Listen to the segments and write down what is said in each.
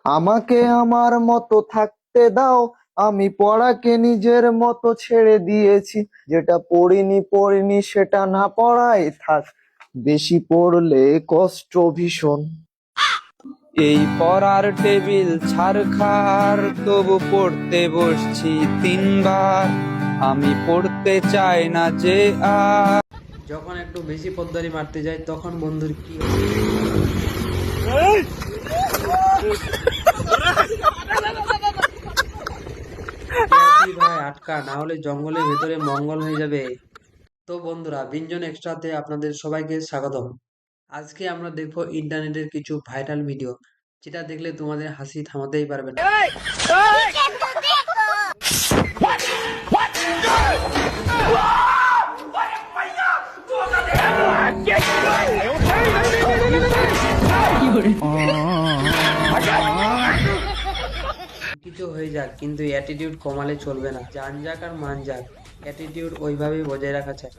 আমাকে আমার মতো থাকতে দাও, আমি পড়াকে নিজের মতো ছেড়ে দিয়েছি। যেটা পড়িনি সেটা না পড়াই থাক, বেশি পড়লে কষ্ট ভীষণ। এই পড়ার টেবিল ছারখার, তবু পড়তে বসছি 3 বার। আমি পড়তে চাই না যে আর। যখন একটু বেশি পদ্মারি মারতে যায় তখন বন্ধুর কি ভাই আটকা, না হলে জঙ্গলের ভেতরে মঙ্গল হয়ে যাবে। তো বন্ধুরা, বিঞ্জন এক্সট্রাতে আপনাদের সবাইকে স্বাগতম। আজকে আমরা দেখবো ইন্টারনেটের কিছু ভাইরাল ভিডিও, যেটা দেখলে তোমাদের হাসি থামাতেই পারবে না। কিছু হয়ে যাক, কিন্তু অ্যাটিটিউড কমালে চলবে না। জান যাক আর মান যাক, অ্যাটিটিউড ওইভাবেই বজায় রাখা চাই।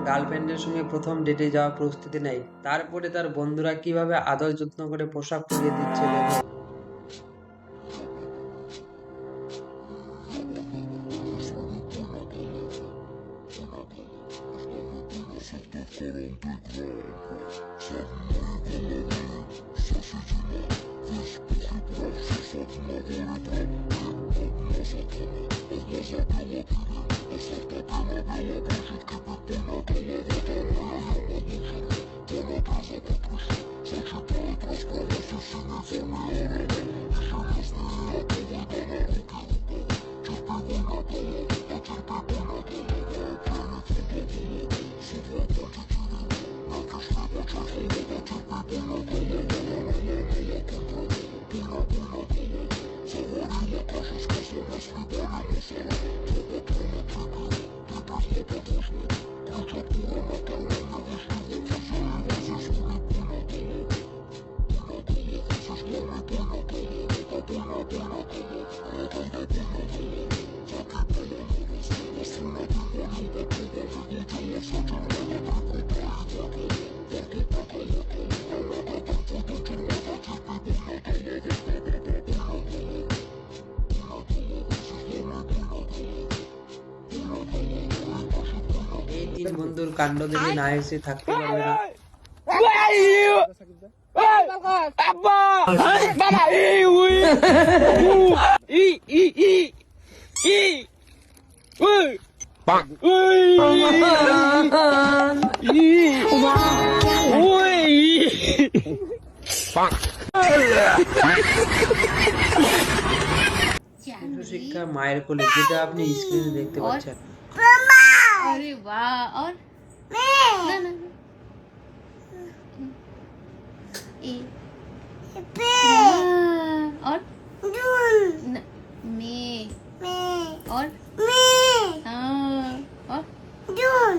গার্লফ্রেন্ডের সঙ্গে প্রথম ডেটে যাওয়ার প্রস্তুতি নেয়, তারপরে তার বন্ধুরা কিভাবে আদর যত্ন করে পোশাক পরিয়ে দিচ্ছে দেখো। এই তিন বন্ধুর কাণ্ড দেখে না এসে থাকতে পারবে না। শিক্ষা মায়ের কোলে, যেটা আপনি স্ক্রিনে দেখতে পাচ্ছেন। अरे वाह, और ना ना ए और में और हाँ और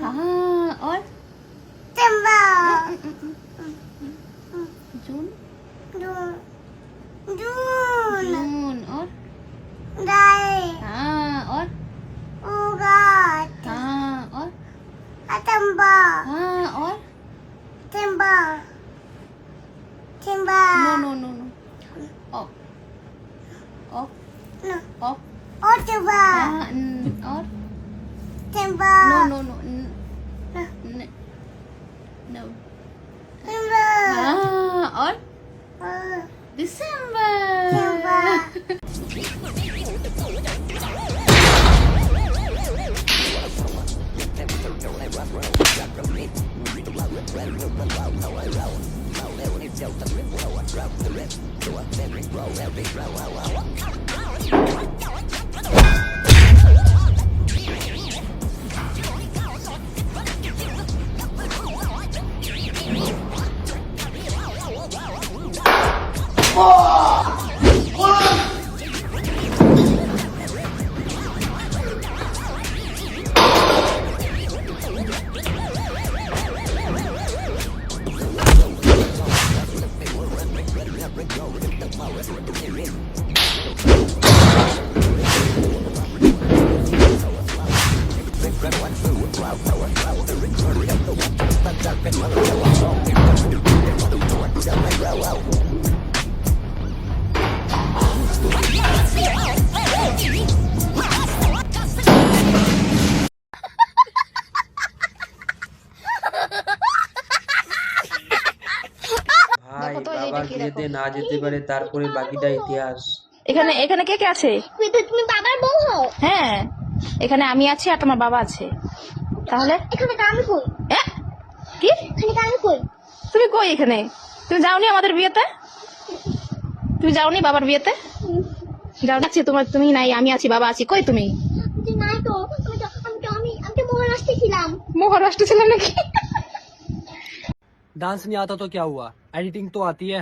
हाँ और जून जून और हाँ और हाँ और हाँ और no no no no off off off और नो नो नो नो हाँ और दिसंबर। ভাই দেখো তো এই যে এটা বাবার কি বিয়েতে দেখো। না যেতে পারে, তারপরে বাকিটা ইতিহাস। এখানে এখানে কে কে আছে? তুমি বাবার বউ হও? হ্যাঁ, এখানে আমি আছি আর তোমার বাবা আছে। তাহলে এখানে তো আমি কই? হ্যাঁ? কি এখানে তো আমি কই? তুমি কই এখানে? তুমি যাওনি আমাদের বিয়েতে? তুমি যাওনি বাবার বিয়েতে? যাও না, তোমার তুমি নাই, আমি আছি, বাবা আছি, কই তুমি? তুই নাই তো, আমি তো মহারাষ্ট্রে ছিলাম। মহারাষ্ট্র ছিলাম নাকি? डांस नहीं आता तो क्या हुआ, एडिटिंग तो आती है।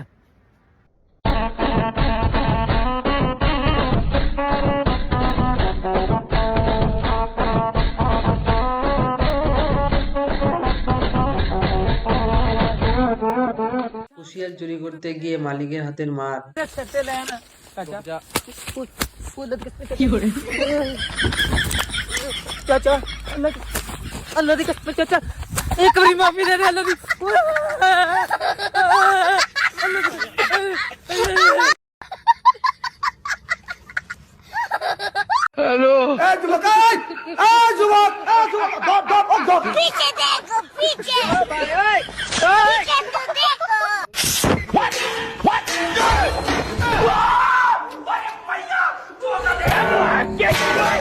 কুশিয়াল চুরি করতে গিয়ে মালিকের হাতের মার। चाचा अल्लाह दी कसम चाचा, एक बारी माफी दे दे अल्लाह दी। पीछे देखो, पीछे पीछे तो देखो।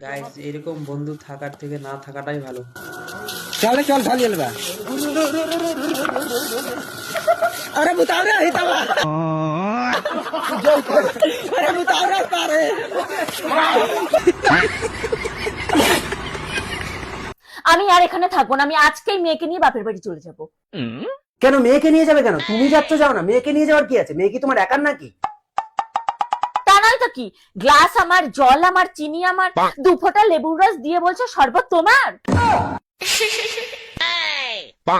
গাইস, এরকম বন্ধু থাকার থেকে না থাকাটাই ভালো। चल चल ढाल जलवा। अरे बताओ रे हितावा, अरे बताओ रे तारे। আমি আর এখানে থাকবো না, আমি আজকেই মেয়েকে নিয়ে বাপের বাড়ি চলে যাব। কেন মেয়েকে নিয়ে যাবে কেন? তুমি যাচ্ছ, যাও না, মেয়েকে নিয়ে যাওয়ার কি আছে? মেয়ে কি তোমার একার নাকি? তা নয় তো কি, গ্লাস আমার, জল আমার, চিনি আমার, 2 ফোঁটা লেবুর রস দিয়ে বলছো শরবত তোমার।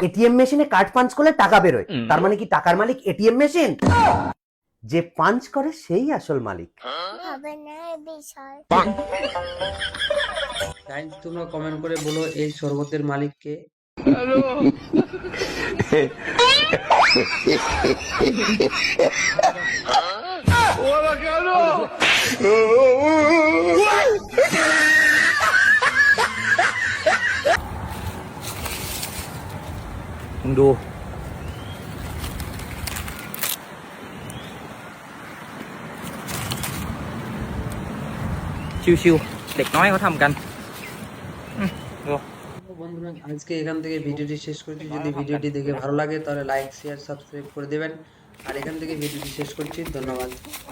এটিএম মেশিনে কার্ড পাঞ্চ করলে টাকা বেরোয়, তার মানে কি টাকার মালিক এটিএম মেশিন? যে পাঞ্চ করে সেই আসল মালিক। হবে না বিষয়। গাইস, তোমরা কমেন্ট করে বলো এই শরবতের মালিক কে?ดูชิวๆเด็กน้อยเขาทำกันดู তো বন্ধুরা, আজকে এখান থেকে ভিডিওটি শেষ করছি। যদি ভিডিওটি দেখে ভালো লাগে তাহলে লাইক, শেয়ার, সাবস্ক্রাইব করে দেবেন। আর এখান থেকে ভিডিওটি শেষ করছি। ধন্যবাদ।